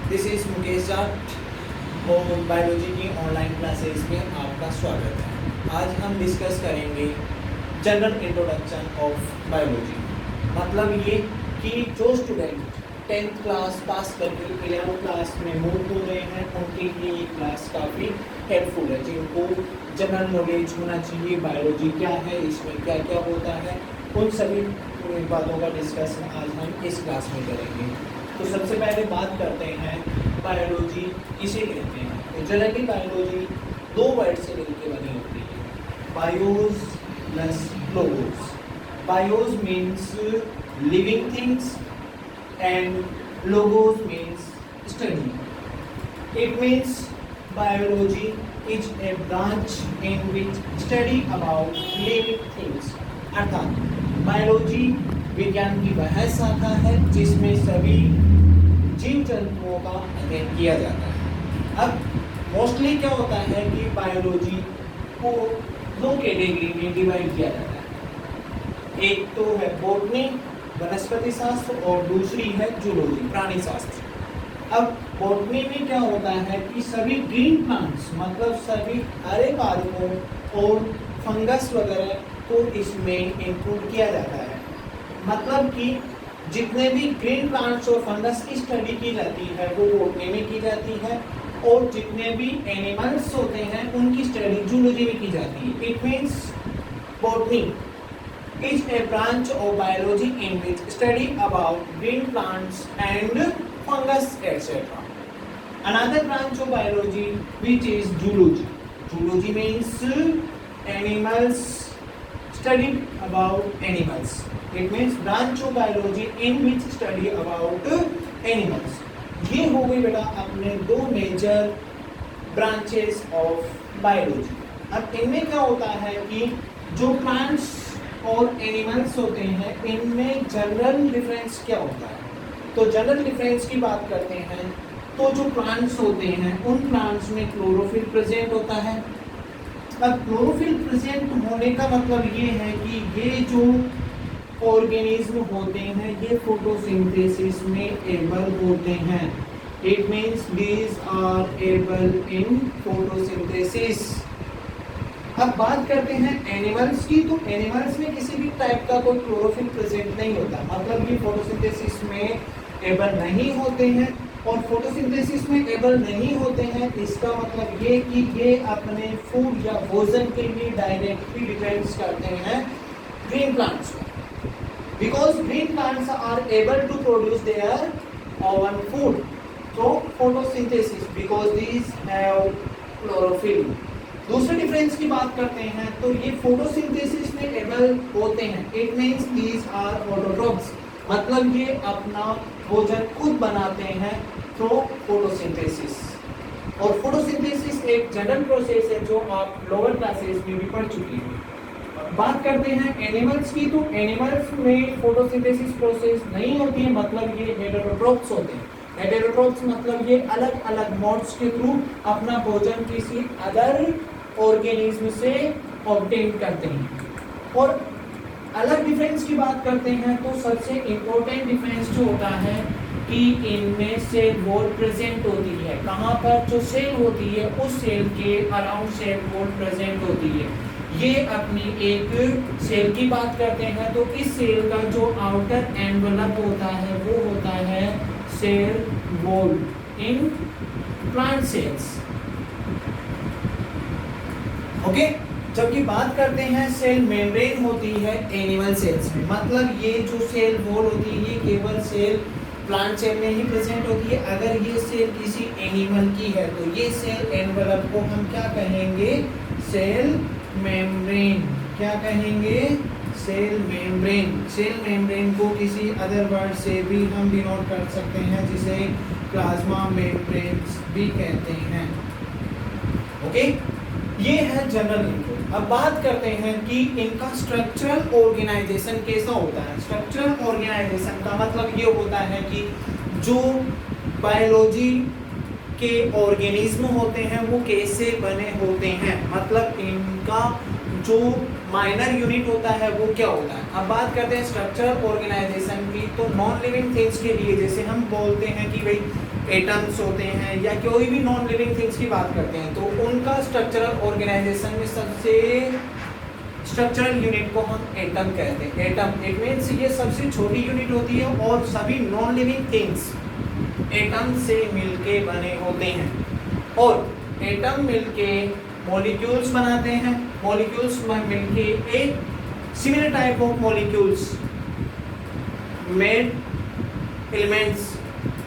This is Mukesh Jat और biology की online classes में आपका स्वागत है। आज हम डिस्कस करेंगे जनरल इंट्रोडक्शन ऑफ बायोलॉजी। मतलब ये कि जो स्टूडेंट 10th क्लास पास करके 11th क्लास में मूव हो रहे हैं उनके लिए ये क्लास काफ़ी हेल्पफुल है, जिनको जनरल नॉलेज होना चाहिए बायोलॉजी क्या है, इसमें क्या क्या होता है, उन सभी बातों का डिस्कशन आज हम इस क्लास में करेंगे। तो सबसे पहले बात करते हैं बायोलॉजी किसे कहते हैं। तो जनरली बायोलॉजी दो वर्ड से मिलकर बनी होती है, BIOS plus logos. BIOS means living things and logos means study. It means biology is a branch in which study about living things। अर्थात बायोलॉजी विज्ञान की वह शाखा है जिसमें सभी जीव जंतुओं का अध्ययन किया जाता है। अब मोस्टली क्या होता है कि बायोलॉजी को दो कैटेगरी में डिवाइड किया जाता है। एक तो है बॉटनी वनस्पति शास्त्र और दूसरी है जूलॉजी प्राणी शास्त्र। अब बॉटनी में क्या होता है कि सभी ग्रीन प्लांट्स मतलब सभी हरे पादपों और फंगस वगैरह को इसमें इंक्लूड किया जाता है। मतलब कि जितने भी ग्रीन प्लांट्स और फंगस की स्टडी की जाती है वो बॉटनी में की जाती है, और जितने भी एनिमल्स होते हैं उनकी स्टडी जूलॉजी में की जाती है। It means botany is a branch of biology in which study about green plants and fungus etc. Another branch of biology which is zoology. Zoology means animals, study about animals. It means branch of biology in which study about animals. ये हो गई बेटा अपने दो major branches of biology. अब इनमें क्या होता है कि जो प्लांट्स और एनिमल्स होते हैं इनमें जनरल डिफरेंस क्या होता है। तो जनरल डिफरेंस की बात करते हैं तो जो प्लांट्स होते हैं उन प्लांट्स में क्लोरोफिल प्रेजेंट होता है। अब क्लोरोफिल प्रेजेंट होने का मतलब ये है कि ये जो ऑर्गेनिज्म होते हैं ये फोटोसिंथेसिस में एबल होते हैं। It means these are able in photosynthesis. अब बात करते हैं एनिमल्स की। तो एनिमल्स में किसी भी टाइप का कोई क्लोरोफिल प्रेजेंट नहीं होता, मतलब ये फोटोसिंथेसिस में एबल नहीं होते हैं। और फोटोसिंथेसिस में एबल नहीं होते हैं इसका मतलब ये कि ये अपने फूड या भोजन के लिए डायरेक्टली डिपेंड्स करते हैं ग्रीन प्लांट्स पर, because green plants are able to produce their own food through photosynthesis because these have chlorophyll. दूसरे डिफरेंस की बात करते हैं तो ये फोटोसिंथेसिस में एबल होते हैं। It means these are autotrophs, मतलब ये अपना भोजन खुद बनाते हैं थ्रू फोटोसिंथेसिस। और फोटोसिंथेसिस एक जनरल प्रोसेस है जो आप लोअर क्लासेस में भी पढ़ चुकी हैं। बात करते हैं एनिमल्स की। तो एनिमल्स में फोटोसिंथेसिस प्रोसेस नहीं होती है, मतलब ये हेटेरोट्रोफ्स होते हैं। हेटेरोट्रोफ्स मतलब ये अलग अलग मोड्स के थ्रू अपना भोजन किसी अदर ऑर्गेनिज्म से ऑब्टेन करते हैं। और अलग डिफरेंस की बात करते हैं तो सबसे इम्पोर्टेंट डिफरेंस जो होता है कि इनमें सेल वॉल प्रेजेंट होती है। कहाँ पर जो सेल होती है उस सेल के अराउंड सेल वॉल प्रेजेंट होती है। ये अपनी एक सेल की बात करते हैं तो इस सेल का जो आउटर एनवेलप होता है वो होता है cell wall in plant cells. Okay, जबकि बात करते हैं सेल मेम्ब्रेन होती है एनिमल सेल्स में। मतलब ये जो सेल वॉल होती है ये केवल सेल प्लांट सेल में ही प्रेजेंट होती है। अगर ये सेल किसी एनिमल की है तो ये सेल एनवेलप को हम क्या कहेंगे, सेल मेम्ब्रेन। क्या कहेंगे, सेल मेम्ब्रेन। सेल मेम्ब्रेन को किसी अदर वर्ड से भी हम डिनोट कर सकते हैं जिसे प्लाज्मा मेम्ब्रेन भी कहते हैं। ओके, ये है जनरल इनको। अब बात करते हैं कि इनका स्ट्रक्चरल ऑर्गेनाइजेशन कैसा होता है। स्ट्रक्चरल ऑर्गेनाइजेशन का मतलब ये होता है कि जो बायोलॉजी के ऑर्गेनिज्म होते हैं वो कैसे बने होते हैं, मतलब इनका जो माइनर यूनिट होता है वो क्या होता है। अब बात करते हैं स्ट्रक्चरल ऑर्गेनाइजेशन की। तो नॉन लिविंग थिंग्स के लिए जैसे हम बोलते हैं कि भाई एटम्स होते हैं या कोई भी नॉन लिविंग थिंग्स की बात करते हैं, तो उनका स्ट्रक्चरल ऑर्गेनाइजेशन में सबसे स्ट्रक्चरल यूनिट को हम एटम कहते हैं। एटम इट मीन्स ये सबसे छोटी यूनिट होती है और सभी नॉन लिविंग थिंग्स एटम से मिलके बने होते हैं और एटम मिलके मॉलिक्यूल्स बनाते हैं। मॉलिक्यूल्स में मिलके एक similar type of molecules made elements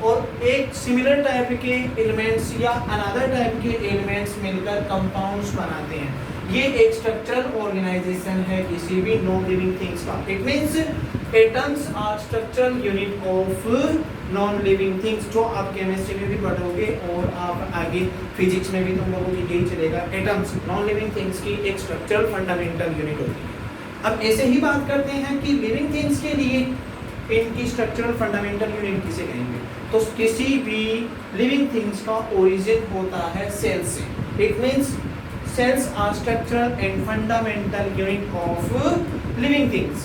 और एक सिमिलर टाइप के एलिमेंट्स या अनदर टाइप के एलिमेंट्स मिलकर कंपाउंड्स बनाते हैं। ये एक स्ट्रक्चरल ऑर्गेनाइजेशन है किसी भी नॉन लिविंग थिंग्स का। It means atoms are structural unit of non living things, जो आप केमिस्ट्री में भी पढ़ोगे और आप आगे फिजिक्स में भी तुम लोगों की यही चलेगा। एटम्स नॉन लिविंग थिंग्स की एक स्ट्रक्चरल फंडामेंटल यूनिट होती है। अब ऐसे ही बात करते हैं कि लिविंग थिंग्स के लिए इनकी स्ट्रक्चरल फंडामेंटल यूनिट किसे कहेंगे। तो किसी भी लिविंग थिंग्स का ओरिजिन होता है सेल से। It means cells are structural and fundamental unit of living things,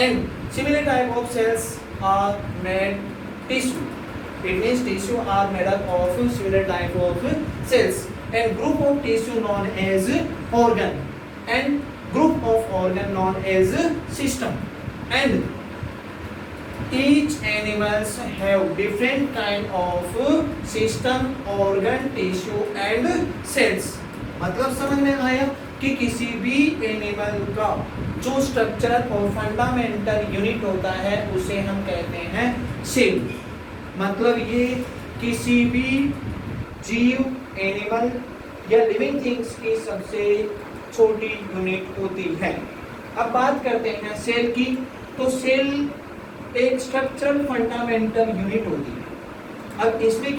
and similar type of cells are made tissue. It means tissue are made up of similar type of cells, and group of tissue known as organ, and group of organ known as system. And each animals have different kind of system, organ, tissue and cells. मतलब समझ में आया कि किसी भी animal का जो structural और फंडामेंटल यूनिट होता है उसे हम कहते हैं सेल। मतलब ये किसी भी जीव, एनिमल या लिविंग थिंग्स की सबसे छोटी यूनिट होती है। अब बात करते हैं सेल की। तो सेल एक स्ट्रक्चरल फंडामेंटल यूनिट होती है। अब इसमें